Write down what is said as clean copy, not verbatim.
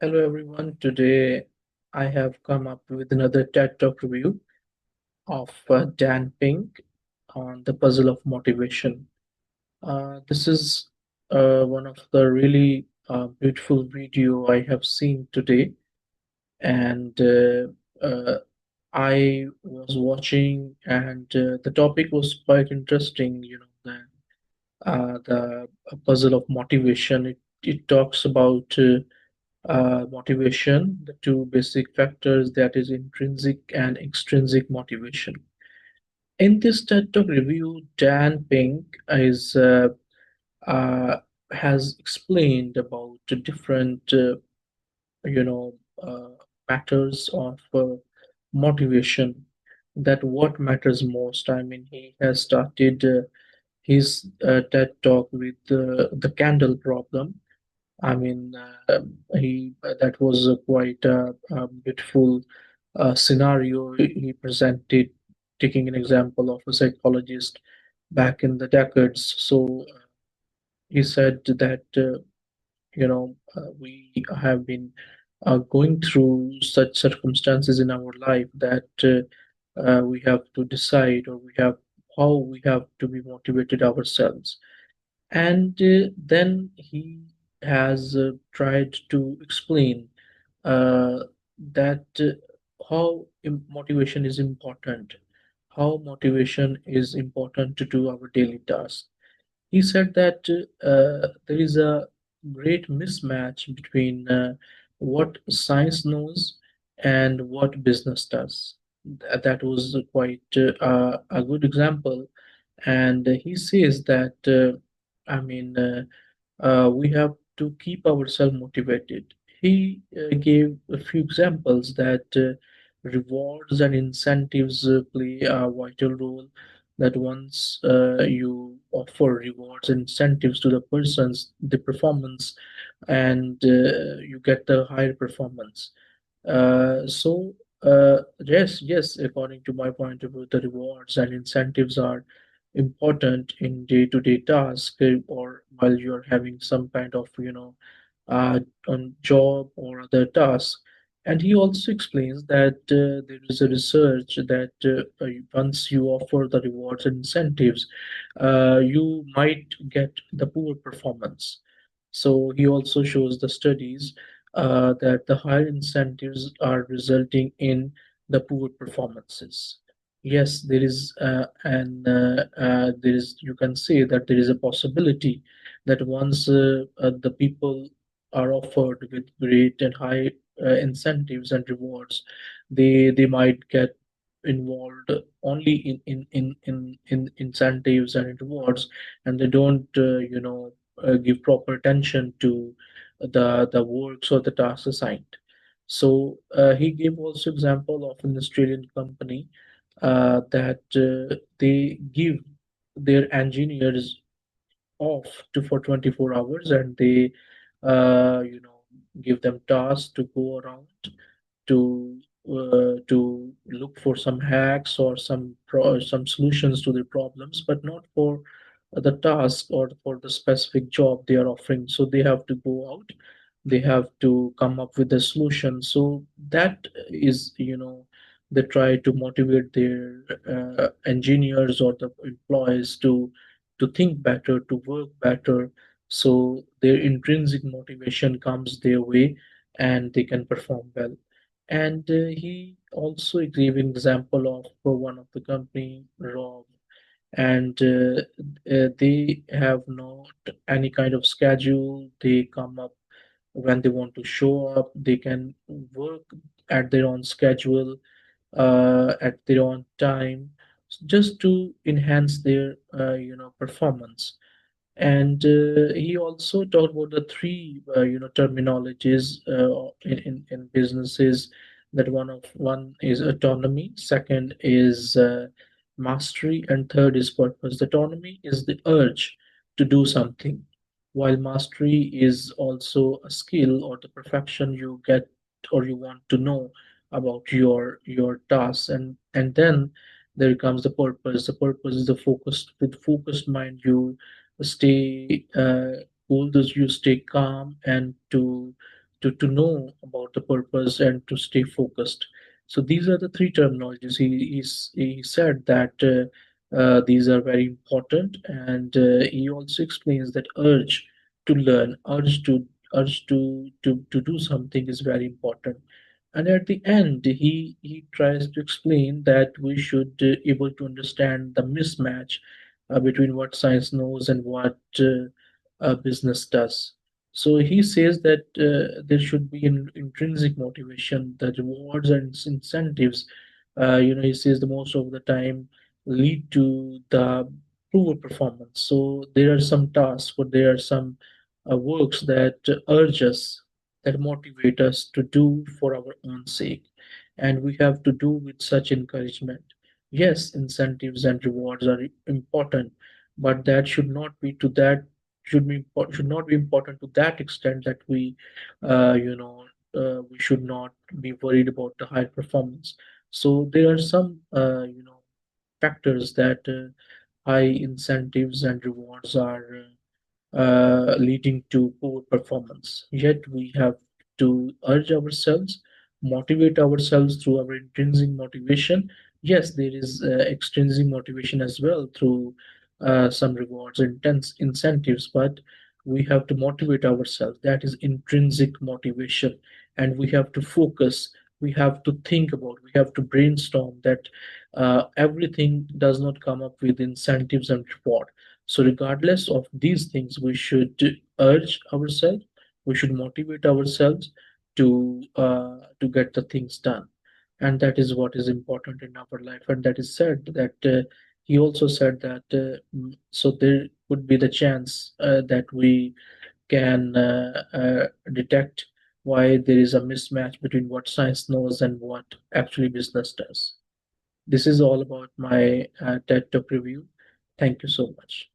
Hello everyone. Today I have come up with another TED Talk review of Dan Pink on the puzzle of motivation. This is one of the really beautiful video I have seen today, and I was watching, and the topic was quite interesting. The puzzle of motivation. It talks about motivation, the two basic factors, that is intrinsic and extrinsic motivation. In this TED Talk review, Dan Pink uh, has explained about the different you know uh, matters of motivation. That what matters most. I mean, he has started his TED Talk with the candle problem. I mean, he that was a quite a beautiful scenario he presented, taking an example of a psychologist back in the decades. So he said that we have been going through such circumstances in our life that we have to decide, or we have how we have to be motivated ourselves. And then he has tried to explain uh, that how motivation is important, how motivation is important to do our daily tasks. He said that there is a great mismatch between what science knows and what business does. That was quite a good example. And he says that, we have to keep ourselves motivated. He gave a few examples that rewards and incentives play a vital role. That once you offer rewards and incentives to the persons, the performance, and you get the higher performance. Yes, according to my point of view, the rewards and incentives are important in day-to-day tasks, or while you're having some kind of, uh, on job or other tasks. And he also explains that there is a research that once you offer the rewards and incentives, you might get the poor performance. So he also shows the studies that the higher incentives are resulting in the poor performances. Yes, there is there is, you can say that there is a possibility that once the people are offered with great and high incentives and rewards, they might get involved only in incentives and rewards, and they don't give proper attention to the works or the tasks assigned. So he gave also example of an Australian company that they give their engineers off to for 24 hours, and they give them tasks to go around to look for some hacks or some solutions to their problems, but not for the task or for the specific job they are offering. So they have to go out, they have to come up with a solution. So that is, they try to motivate their engineers or the employees to think better, to work better, so their intrinsic motivation comes their way and they can perform well. And he also gave an example of one of the company, Rob, and they have not any kind of schedule. They come up when they want to show up. They can work at their own schedule, at their own time, just to enhance their performance. And he also talked about the three terminologies in businesses. That one is autonomy, second is mastery, and third is purpose. The autonomy is the urge to do something, while mastery is also a skill or the perfection you get, or you want to know about your tasks. And then there comes the purpose. The purpose is the focused, with focused mind you stay cool, those you stay calm, and to to know about the purpose and to stay focused. So these are the three terminologies. He said that these are very important, and he also explains that urge to learn, urge to do something is very important. And at the end, he tries to explain that we should able to understand the mismatch between what science knows and what business does. So he says that there should be an intrinsic motivation, the rewards and incentives. He says the most of the time lead to the poor performance. So there are some tasks, but there are some works that urge us, that motivate us to do for our own sake, and we have to do with such encouragement. Yes, incentives and rewards are important, but that should not be to that should not be important to that extent that uh, you know we should not be worried about the high performance. So there are some factors that high incentives and rewards are leading to poor performance. Yet we have to urge ourselves, motivate ourselves through our intrinsic motivation. Yes, there is extrinsic motivation as well through some rewards and intense incentives, but we have to motivate ourselves. That is intrinsic motivation, and we have to focus. We have to think about. We have to brainstorm that everything does not come up with incentives and reward. So, regardless of these things, we should urge ourselves, we should motivate ourselves to get the things done, and that is what is important in our life. And that is said that he also said that so there would be the chance that we can detect why there is a mismatch between what science knows and what actually business does. This is all about my TED Talk review. Thank you so much.